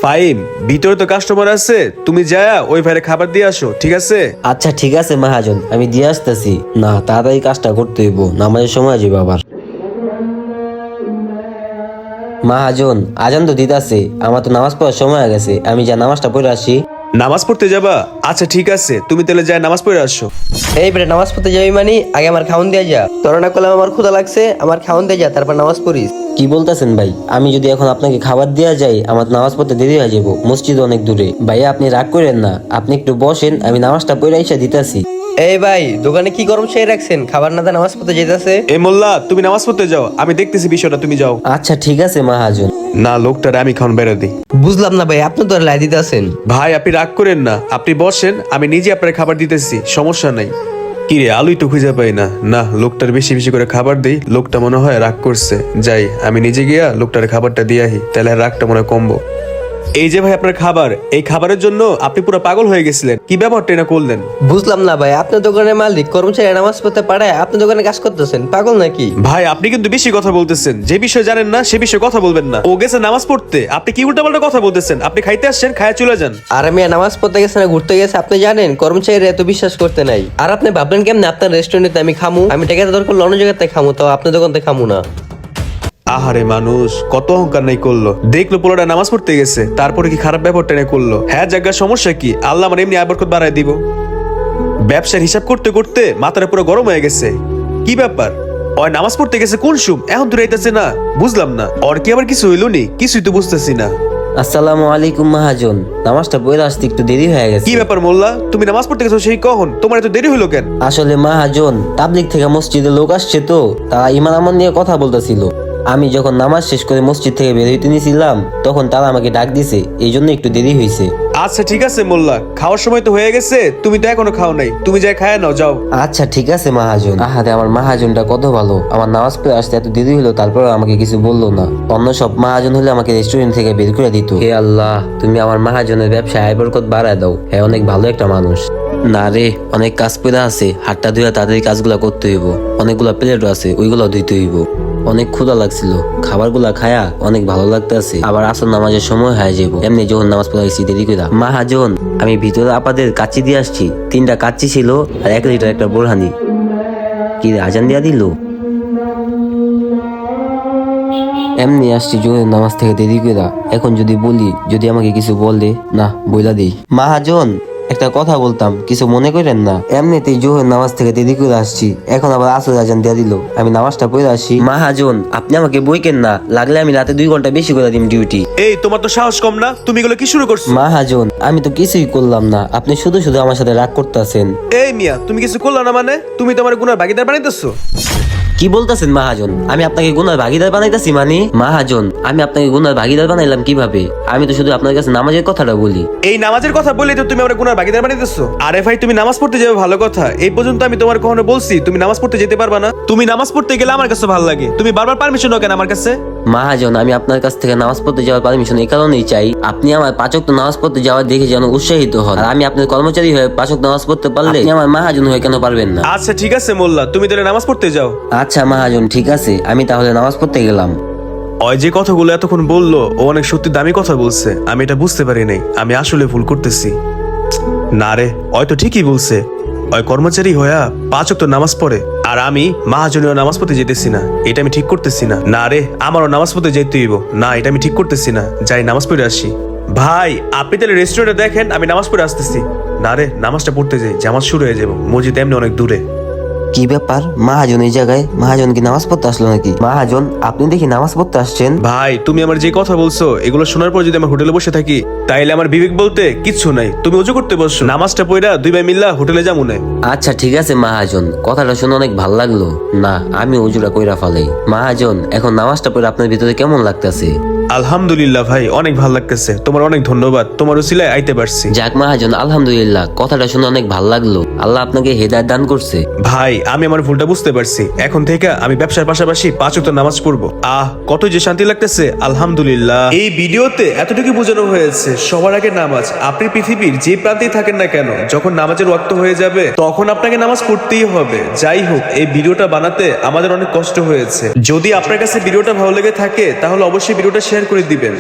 ফাইম, ভিতরে তো কাস্টমার আছে, তুমি যায়া ওই ভাইরে খাবার দিয়ে আসো, ঠিক আছে? আচ্ছা ঠিক আছে মহাজন, আমি দিয়ে আসতেছি। না, তাড়াতাড়ি কাজটা করতে হইব, নামাজের সময় যাবে আবার। মহাজন, আজান তো দিতাছে, আমার তো নামাজ পড়ার সময় হয়ে গেছে, আমি যা নামাজটা পড়ে আসি। নামাজ পড়তে যাবা? আচ্ছা ঠিক আছে, তুমি তাহলে যায় নামাজ পড়ে আসো। এই বেটা নামাজ পড়তে যাবি মানে আগে আমার খাওন দিয়ে যা। তোরা না করলাম আমার ক্ষুধা লাগছে, আমার খাওন দিয়ে যা, তারপর নামাজ পড়িস। কি বলতেছেন ভাই? আমি যদি এখন আপনাকে খাবার দেওয়া যাই, আমার নামাজ পড়তে দেরি হয়ে যাবো, মসজিদ অনেক দূরে। ভাইয়া আপনি রাগ করেন না, আপনি একটু বসেন, আমি নামাজটা পড়ে এসে দিতেছি। এই ভাই, দোকানে কি গরম সেই রাখছেন? খাবার না দিয়ে নামাজ পড়তে যেতেছে। এই মোল্লা, তুমি নামাজ পড়তে যাও, আমি দেখতেছি বিষয়টা, তুমি যাও। আচ্ছা ঠিক আছে মহাজন। না, লোকটারে আমি খাওন বেড়ে দিই। বুঝলাম না ভাই, আপনি তো লাই দিতেছেন। ভাই আপনি রাগ করেন না, আপনি বসেন, আমি নিজে আপনার খাবার দিতেছি, সমস্যা নাই। কি রে, আলুই তো খুঁজে পাই না। না, লোকটার বেশি বেশি করে খাবার দেই, লোকটা মনে হয় রাগ করছে। যাই, আমি নিজে গিয়া লোকটার খাবারটা দিয়ে আহি, তাহলে আর রাগটা মনে হয় কমবো। এই যে ভাই আপনার খাবার, এই খাবারের জন্য আপনি পুরো পাগল হয়ে গেছিলেন, কি ব্যাপারটা না করলেন? বুঝলাম না ভাই, আপনার দোকানের মালিক কর্মচারী নামাজ পড়তে পাঠায় আপনি দোকানে কাজ করতেছেন, পাগল নাকি? ভাই আপনি কিন্তু বেশি কথা বলতেছেন, যে বিষয় জানেন না সে বিষয়ে কথা বলবেন না। ও গেছে নামাজ পড়তে, আপনি কি উল্টাপাল্টা কথা বলতেছেন? আপনি খাইতে আসছেন, খায়া চলে যান। আর আমি নামাজ পড়তে গেছে না ঘুরতে গেছে, আপনি জানেন কর্মচারীরা এত বিশ্বাস করতে নাই। আর আপনি ভাবলেন কেমন আপনার রেস্টুরেন্টে আমি খামু? আমি টাকাটা দরকার অন্য জায়গাতে খামু, তাও আপনার দোকানতে খামু না। আহারে মানুষ, কত অহংকার নাই করলো। দেখলো পোলাটা নামাজ পড়তে গেছে, তারপরে কি খারাপ ব্যাপারটা নাই করলো? হ্যাঁ জায়গা সমস্যা কি? আল্লাহ মানে এমনি আবরকত বাড়ায় দিব। ব্যবসার হিসাব করতে করতে মাথাটা পুরো গরম হয়ে গেছে। কি ব্যাপার? ওই নামাজ পড়তে গেছে কোন সুম, এখন দূরে আইতাছে না? বুঝলাম না, ওর কি আবার কিছু হইলো নি? কিছুই তো বুঝতেছি না। আসসালামু আলাইকুম মহাজন, নামাজটা পড়ে আসতে একটু দেরি হয়ে গেছে। কি ব্যাপার মোল্লা, তুমি নামাজ পড়তে গেছো সেই কখন? তোমার এত দেরি হলো কেন? আসলে মহাজন, তাবলিগ থেকে মসজিদে লোক আসছে তো, তারা ইমান আমল নিয়ে কথা বলতেছিল। আমি যখন নামাজ শেষ করে মসজিদ থেকে বের হইতে নিয়েছিলাম, তখন তারা আমাকে ডাক দিছে, এই জন্য একটু দেরি হয়েছে। আচ্ছা ঠিক আছে মোল্লা, খাওয়ার সময় তো হয়ে গেছে, তুমি তো এখনো খাও নাই, তুমি যাই খায় নাও, যাও। আচ্ছা ঠিক আছে মহাজন। আহারে আমার মহাজনটা কত ভালো, আমার নামাজ পড়ে আসতে এত দেরি হলো তারপর আমাকে কিছু বললো না। অন্য সব মহাজন হলে আমাকে রেস্টুরেন্ট থেকে বের করে দিত। হে আল্লাহ, তুমি আমার মহাজনের ব্যবসায় আয় বরকত বাড়ায় দাও। হ্যাঁ, অনেক ভালো একটা মানুষ। না রে, অনেক কাজ পড়ে আছে, হাতটা ধুয়ে তাদের কাজগুলা করতে হইব। অনেকগুলা প্লেটও আছে, ওইগুলো ধুইতে হইব। অনেক ক্ষুধা লাগছিল, খাবারগুলা খায়া অনেক ভালো লাগতেছে। আবার আসর নামাজের সময় হয়ে যাবো, এমনি যখন নামাজ পড়ে গেছি দেরি করে। মহাজন, আমি ভিতরে আপাদের কাচ্চি দিয়ে আসছি। 3টা কাচ্চি ছিল আর 1 লিটার একটা বোরহানি। কি রে, আজান দিয়া দিল? এমনি আসছি জোরের নামাজ থেকে দেরি করে। এখন যদি বলি, যদি আমাকে কিছু বলে, না বইলা দিই। মহাজন, একটা কথা বলতাম, কিছু মনে করেন না। এমনিতেই জোহর নামাজ থেকে দেরি করে আসছি, এখন আবার আসর আজান দিয়া দিল, আমি নামাজটা পড়ে আসি। মহাজন, আপনি আমাকে বইকেন না, লাগলে আমি রাতে 2 ঘন্টা বেশি করে দিম ডিউটি। এই তোমার তো সাহস কম না, তুমি এগুলো কি শুরু করছো? মহাজন, আমি তো কিছুই করলাম না, আপনি শুধু শুধু আমার সাথে রাগ করতেছেন। এই মিয়া, তুমি কিছু করলা না মানে? তুমি তোমার গুনার ভাগীদার বানাইতেছো? কি বলতেছেন মহাজন? আমি আপনাকে গুনার ভাগিদার বানাইতেছি মানে? মহাজন, আমি আপনাকে গুনার ভাগিদার বানাইলাম কিভাবে? আমি তো শুধু আপনার কাছে নামাজের কথাটা বলি। এই নামাজের কথা বলে তো তুমি আমার গুনার ভাগীদার বানাইতেছো? আরে ভাই, তুমি নামাজ পড়তে যাবে ভালো কথা, এই পর্যন্ত আমি তোমার কখনো বলছি তুমি নামাজ পড়তে যেতে পারবা না? তুমি নামাজ পড়তে গেলে আমার কাছে ভালো লাগে, তুমি বারবার পারমিশন নাও কেন আমার কাছে? মহাজন, আমি আপনার কাছ থেকে নামাজ পড়তে যাওয়ার পারমিশন এই কারণেই চাই, আপনি আমার 5 ওয়াক্ত নামাজ পড়তে যাওয়ার দেখে যেন উৎসাহিত হন। আর আমি আপনার কর্মচারী হয়ে 5 ওয়াক্ত নামাজ পড়তে পারলে আপনি আমার মহাজন হয়ে কেন পারবেন না? আচ্ছা ঠিক আছে মোল্লা, তুমি তাহলে নামাজ পড়তে যাও। আচ্ছা মহাজন, ঠিক আছে, আমি তাহলে নামাজ পড়তে গেলাম। ওই যে কথাগুলো এতক্ষণ বললো, ও অনেক সত্যি দামি কথা বলছে, আমি এটা বুঝতে পারি নাই, আমি আসলে ভুল করতেছি। না রে, ওই তো ঠিকই বলছে, ওই কর্মচারী হইয়া 5 ওয়াক্ত নামাজ পড়ে, আর আমি মহাজনীয় নামাজ পড়তে যেতেছি না, এটা আমি ঠিক করতেছি না। না রে, আমারও নামাজ পড়তে যেতে হইব, না এটা আমি ঠিক করতেছি না, যাই নামাজ পড়ে আসি। ভাই আপনি তাহলে রেস্টুরেন্টে দেখেন, আমি নামাজ পড়ে আসতেছি। না রে, নামাজটা পড়তে যাই, জামাত শুরু হয়ে যাবো, মসজিদ এমনি অনেক দূরে। কি ব্যাপার, মহাজন এই জায়গায়? মহাজন কি নামাজ পড়তে আসলো নাকি? মহাজন, আপনি দেখি নামাজ পড়তে আসছেন। ভাই তুমি আমার যে কথা বলছো, এগুলো শোনার পর যদি আমার হোটেলে বসে থাকি, তাইলে আমার বিবেক বলতে কিচ্ছু নাই। তুমি ওযু করতে বসছো, নামাজটা পড়া 2 ভাই মিল্লা হোটেলে যাবো না। আচ্ছা ঠিক আছে মহাজন, কথাটা শুনে অনেক ভাল লাগলো। না, আমি ওজুরা কইরা ফালাই। মহাজন, এখন নামাজটা পড়ে আপনার ভিতরে কেমন লাগতেছে? আলহামদুলিল্লাহ ভাই, অনেক ভালো লাগতেছে, তোমার অনেক ধন্যবাদ, তোমার উসিলায় আইতে পারছি। যাক মহাজন, আলহামদুলিল্লাহ, কথাটা শুনে অনেক ভাল লাগলো। আল্লাহ আপনাকে হেদায়েত দান করছে। ভাই আমি আমার ভুলটা বুঝতে পারছি, এখন থেকে আমি ব্যবসার পাশাপাশি 5 ওয়াক্ত নামাজ পড়বো। কত যে শান্তি লাগতেছে, আলহামদুলিল্লাহ। এই ভিডিওতে এতটুকু বোঝানো হয়েছে, সবার আগে নামাজ। আপনি পৃথিবীর যে প্রান্তেই থাকেন না কেন, যখন নামাজের ওয়াক্ত হয়ে যাবে তখন আপনাকে নামাজ পড়তেই হবে। যাই হোক, এই ভিডিওটা বানাতে আমাদের অনেক কষ্ট হয়েছে। যদি আপনার কাছে ভিডিওটা ভালো লেগে থাকে, তাহলে অবশ্যই ভিডিওটা শেয়ার করে দিবেন।